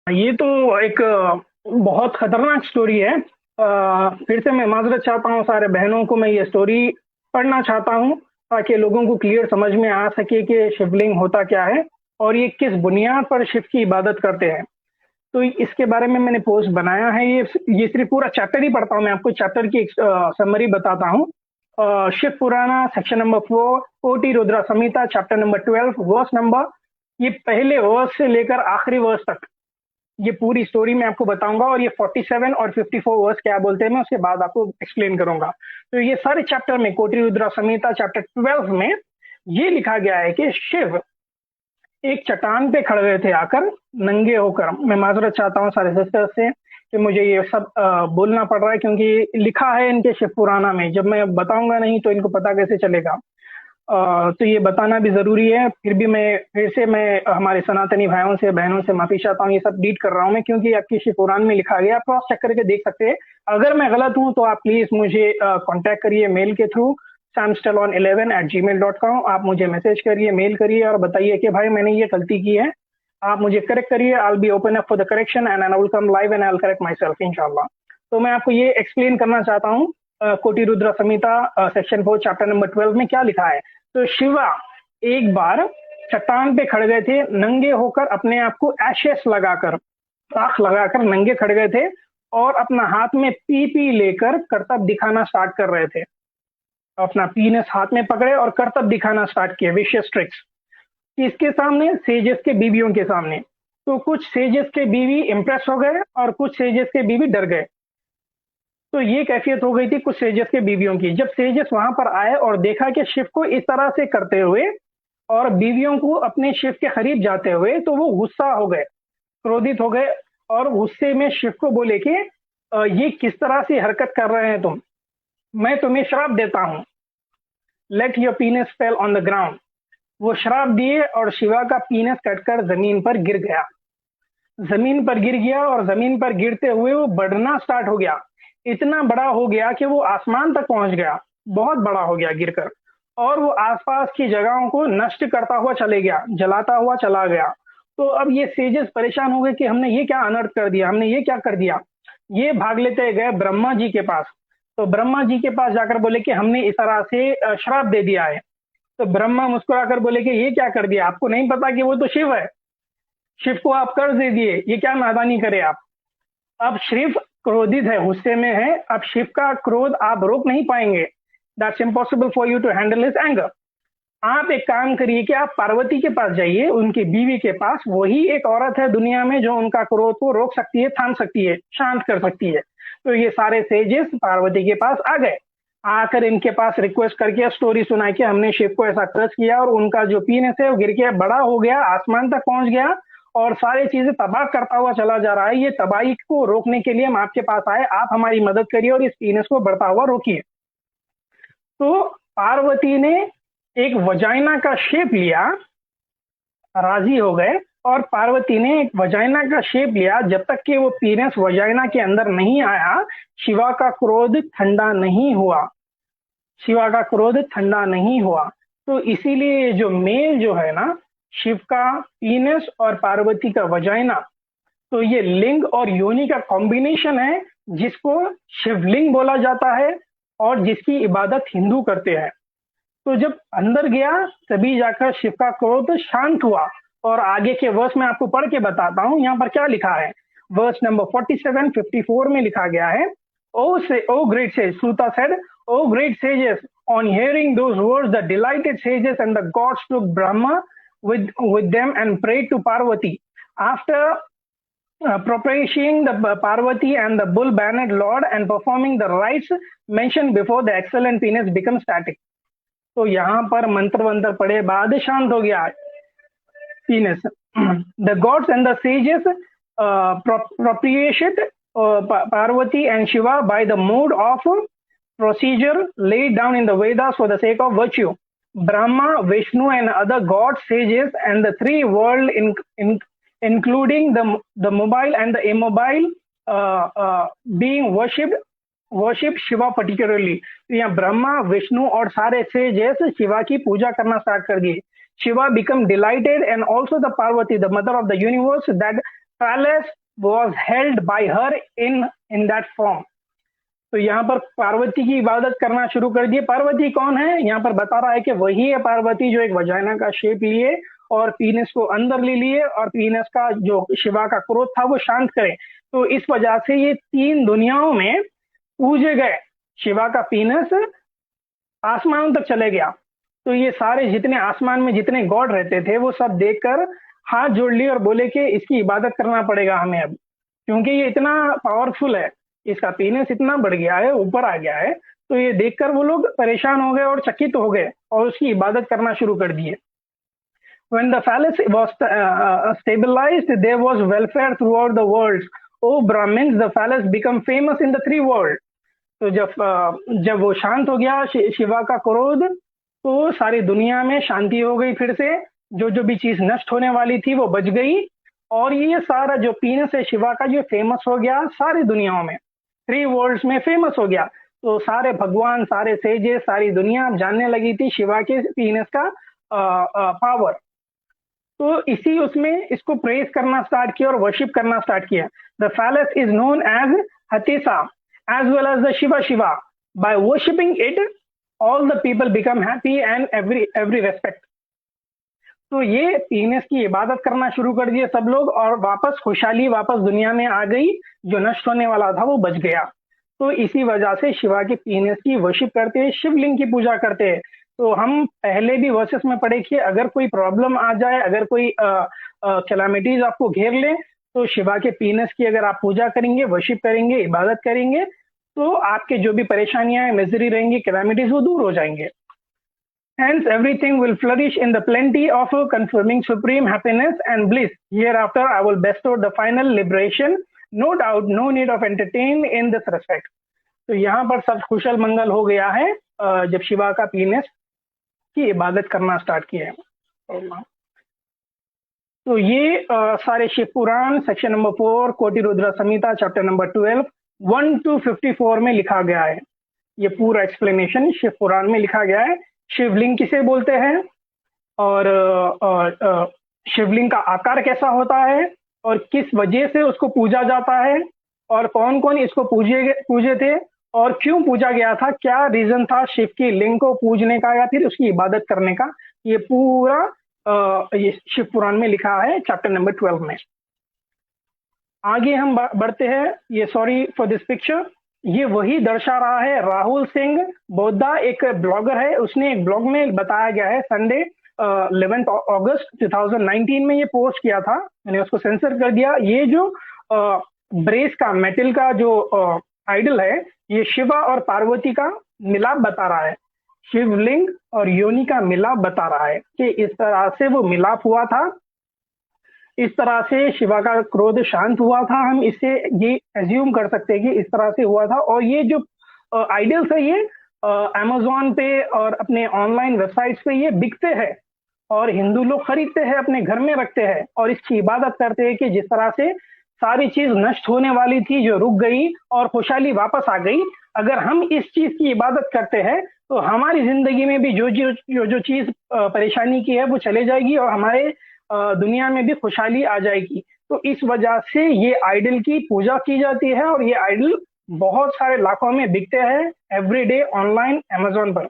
ये तो एक बहुत खतरनाक स्टोरी है। फिर से मैं माजरत चाहता हूँ सारे बहनों को, मैं ये स्टोरी पढ़ना चाहता हूँ ताकि लोगों को क्लियर समझ में आ सके कि शिवलिंग होता क्या है और ये किस बुनियाद पर शिव की इबादत करते हैं। तो इसके बारे में मैंने पोस्ट बनाया है। ये सिर्फ पूरा चैप्टर ही पढ़ता हूँ, मैं आपको चैप्टर की समरी बताता हूँ। शिव पुराना सेक्शन नंबर 4, कोटि रुद्र संहिता चैप्टर नंबर 12 वर्स नंबर, ये पहले वर्स से लेकर आखिरी वर्स तक ये पूरी स्टोरी मैं आपको बताऊंगा। और ये 47 और 54 वर्स क्या बोलते हैं मैं उसके बाद आपको एक्सप्लेन करूंगा। तो ये सारे चैप्टर में कोटि रुद्रा संहिता चैप्टर 12 में ये लिखा गया है कि शिव एक चट्टान पे खड़े हुए थे आकर नंगे होकर। मैं माजरत चाहता हूँ सारे सिस्टर्स से कि मुझे ये सब बोलना पड़ रहा है क्योंकि लिखा है इनके शिव पुराना में। जब मैं बताऊंगा नहीं तो इनको पता कैसे चलेगा। तो ये बताना भी जरूरी है। फिर से मैं हमारे सनातनी भाइयों से बहनों से माफी चाहता हूँ। ये सब डीट कर रहा हूँ मैं क्योंकि आपकी शिव पुराण में लिखा गया, क्रॉस चेक करके देख सकते हैं। अगर मैं गलत हूँ तो आप प्लीज मुझे कांटेक्ट करिए मेल के थ्रू samstalon11@gmail.com। आप मुझे मैसेज करिए, मेल करिए और बताइए कि भाई मैंने ये गलती की है, आप मुझे करेक्ट करिए। I will be open up for the correction and I will come live and I will correct my self इंशाल्लाह। तो मैं आपको ये एक्सप्लेन करना चाहता हूँ कोटि रुद्र संहिता सेक्शन 4 चैप्टर नंबर 12 में क्या लिखा है। तो शिवा एक बार चट्टान पे खड़े गए थे नंगे होकर, अपने आप को एशेस लगाकर, राख लगाकर नंगे खड़े गए थे और अपना हाथ में पी लेकर करतब दिखाना स्टार्ट कर रहे थे। अपना पीनस हाथ में पकड़े और करतब दिखाना स्टार्ट किया, विशियस ट्रिक्स। किसके सामने? सेजेस के बीवियों के सामने। तो कुछ सेजेस के बीवी इंप्रेस हो गए और कुछ सेजेस के बीवी डर गए। तो ये कैफियत हो गई थी कुछ सेजेस के बीवियों की। जब सेजेस वहां पर आए और देखा कि शिव को इस तरह से करते हुए और बीवियों को अपने शिव के करीब जाते हुए, तो वो गुस्सा हो गए, क्रोधित हो गए और गुस्से में शिव को बोले कि ये किस तरह से हरकत कर रहे हैं तुम, मैं तुम्हें श्राप देता हूं, let your पीनस fell on the ground. वो श्राप दिए और शिवा का पीनस कटकर जमीन पर गिर गया। जमीन पर गिर गया और जमीन पर गिरते हुए वो बढ़ना स्टार्ट हो गया। इतना बड़ा हो गया कि वो आसमान तक पहुंच गया, बहुत बड़ा हो गया गिरकर। और वो आसपास की जगहों को नष्ट करता हुआ चले गया, जलाता हुआ चला गया। तो अब ये सेजेस परेशान हो गए कि हमने ये क्या अनर्थ कर दिया, हमने ये क्या कर दिया। ये भाग लेते गए ब्रह्मा जी के पास। तो ब्रह्मा जी के पास जाकर बोले कि हमने इस तरह से श्राप दे दिया है। तो ब्रह्मा मुस्कुराकर बोले कि ये क्या कर दिया, आपको नहीं पता कि वो तो शिव है, शिव को आप कर्ज दे दिए, ये क्या नादानी करे आप। अब शिव क्रोधित है, गुस्से में है। अब शिव का क्रोध आप रोक नहीं पाएंगे। That's impossible for you to handle his anger. आप एक काम करिए कि आप पार्वती के पास जाइए, उनकी बीवी के पास। वही एक औरत है दुनिया में जो उनका क्रोध को रोक सकती है, थाम सकती है, शांत कर सकती है। तो ये सारे सेजेस पार्वती के पास आ गए। आकर इनके पास रिक्वेस्ट करके स्टोरी सुनाई कि हमने शिव को ऐसा कर्ज किया और उनका जो पीनस है वो गिर के बड़ा हो गया, आसमान तक पहुंच गया और सारी चीजें तबाह करता हुआ चला जा रहा है। ये तबाही को रोकने के लिए हम आपके पास आए, आप हमारी मदद करिए और इस पीनस को बढ़ता हुआ रोकिए। तो पार्वती ने एक वजाइना का शेप लिया, राजी हो गए और पार्वती ने एक वजाइना का शेप लिया। जब तक कि वो पीनस वजाइना के अंदर नहीं आया, शिवा का क्रोध ठंडा नहीं हुआ, शिवा का क्रोध ठंडा नहीं हुआ। तो इसीलिए जो मेल जो है ना, शिव का पीनस और पार्वती का वजाइना, तो ये लिंग और योनि का कॉम्बिनेशन है जिसको शिवलिंग बोला जाता है और जिसकी इबादत हिंदू करते हैं। तो जब अंदर गया तभी जाकर शिव का क्रोध शांत हुआ। और आगे के वर्स में आपको पढ़ के बताता हूं यहाँ पर क्या लिखा है। वर्स नंबर 47 54 में लिखा गया है, O great sage, Suta said, O great sages, on hearing those words, the delighted sages and the gods took Brahma with them and prayed to Parvati. After propitiating the Parvati and the bull-bannered Lord and performing the rites mentioned before, the excellent penis became static. तो यहाँ पर मंत्र वंत्र पढ़े बाद शांत हो गया पीनस। The gods and the sages propitiated Parvati and Shiva by the mode of procedure laid down in the Vedas for the sake of virtue. Brahma, Vishnu, and other gods, sages, and the three world, including the mobile and the immobile, being worshipped Shiva particularly. तो यहाँ ब्रह्मा, विष्णु और सारे sages Shiva की पूजा करना start कर दिए। Shiva became delighted and also the Parvati, the mother of the universe, that palace was held by her in that form. तो यहाँ पर पार्वती की इबादत करना शुरू कर दिए। पार्वती कौन है? यहाँ पर बता रहा है कि वही है पार्वती जो एक वजाइना का शेप लिए और पीनस को अंदर ले लिए और पीनस का जो शिवा का क्रोध था वो शांत करे। तो इस वजह से ये 3 दुनियाओं में पूजे गए। शिवा का पीनस आसमान तक चले गया। तो ये सारे जितने आसमान में जितने गॉड रहते थे वो सब देखकर हाथ जोड़ लिए और बोले कि इसकी इबादत करना पड़ेगा हमें अब, क्योंकि ये इतना पावरफुल है, इसका पीनस इतना बढ़ गया है, ऊपर आ गया है। तो ये देखकर वो लोग परेशान हो गए और चकित हो गए और उसकी इबादत करना शुरू कर दिए। When the phallus was stabilized, there was welfare throughout the world. O Brahmins, the phallus become famous in the 3 world. तो जब वो शांत हो गया शिवा का क्रोध, तो सारी दुनिया में शांति हो गई। फिर से जो भी चीज नष्ट होने वाली थी वो बच गई और ये सारा जो पीनस है शिवा का जो फेमस हो गया सारी दुनियाओं में, 3 वर्ल्ड्स में फेमस हो गया। तो सारे भगवान, सारे सेजे, सारी दुनिया जानने लगी थी शिवा के पीनस का पावर। तो इसी उसमें इसको प्रेज करना स्टार्ट किया और वर्शिप करना स्टार्ट किया। The phallus is known as हतीसा as well as the Shiva. By worshipping it, all the people become happy and every respect. तो ये पीनस की इबादत करना शुरू कर दिए सब लोग और वापस खुशहाली वापस दुनिया में आ गई। जो नष्ट होने वाला था वो बच गया। तो इसी वजह से शिवा के पीनस की वर्शिप करते हैं, शिवलिंग की पूजा करते हैं। तो हम पहले भी वर्सेस में पढ़े कि अगर कोई प्रॉब्लम आ जाए, अगर कोई कैलामिटीज आपको घेर ले, तो शिवा के पीनस की अगर आप पूजा करेंगे, वर्शिप करेंगे, इबादत करेंगे, तो आपके जो भी परेशानियां मिजरी रहेंगी, कैलामिटीज वो दूर हो जाएंगे। Hence, everything will flourish in the plenty of confirming supreme happiness and bliss. Hereafter, I will bestow the final liberation. No doubt, no need of entertain in this respect. तो यहाँ पर सब कुशल मंगल हो गया है जब शिवा का पीनस की इबादत करना स्टार्ट किया है। तो ये सारे शिव पुराण सेक्शन नंबर 4 कोटि रुद्र संहिता चैप्टर नंबर 12 1 to 54 में लिखा गया है। ये पूरा एक्सप्लेनेशन शिव पुराण में लिखा गया है। शिवलिंग किसे बोलते हैं और शिवलिंग का आकार कैसा होता है और किस वजह से उसको पूजा जाता है और कौन कौन इसको पूजे थे और क्यों पूजा गया था, क्या रीजन था शिव की लिंग को पूजने का या फिर उसकी इबादत करने का, ये पूरा ये शिव पुराण में लिखा है चैप्टर नंबर 12 में। आगे हम बढ़ते हैं। ये सॉरी फॉर दिस पिक्चर, ये वही दर्शा रहा है राहुल सिंह बोद्दा, एक ब्लॉगर है। उसने एक ब्लॉग में बताया गया है संडे 11 अगस्त 2019 में ये पोस्ट किया था। मैंने उसको सेंसर कर दिया। ये जो ब्रेस का मेटल का जो आइडल है, ये शिवा और पार्वती का मिलाप बता रहा है, शिवलिंग और योनि का मिलाप बता रहा है कि इस तरह से वो मिलाप हुआ था, इस तरह से शिवा का क्रोध शांत हुआ था। हम इससे ये एज्यूम कर सकते हैं कि इस तरह से हुआ था। और ये जो आइडल्स है ये अमेज़न पे और अपने ऑनलाइन वेबसाइट्स पे ये बिकते हैं और हिंदू लोग खरीदते हैं, अपने घर में रखते हैं और इसकी इबादत करते हैं कि जिस तरह से सारी चीज नष्ट होने वाली थी जो रुक गई और खुशहाली वापस आ गई। अगर हम इस चीज की इबादत करते हैं तो हमारी जिंदगी में भी जो चीज परेशानी की है वो चले जाएगी और हमारे दुनिया में भी खुशहाली आ जाएगी। तो इस वजह से ये आइडल की पूजा की जाती है और ये आइडल बहुत सारे लाखों में बिकते हैं एवरीडे ऑनलाइन अमेज़न पर।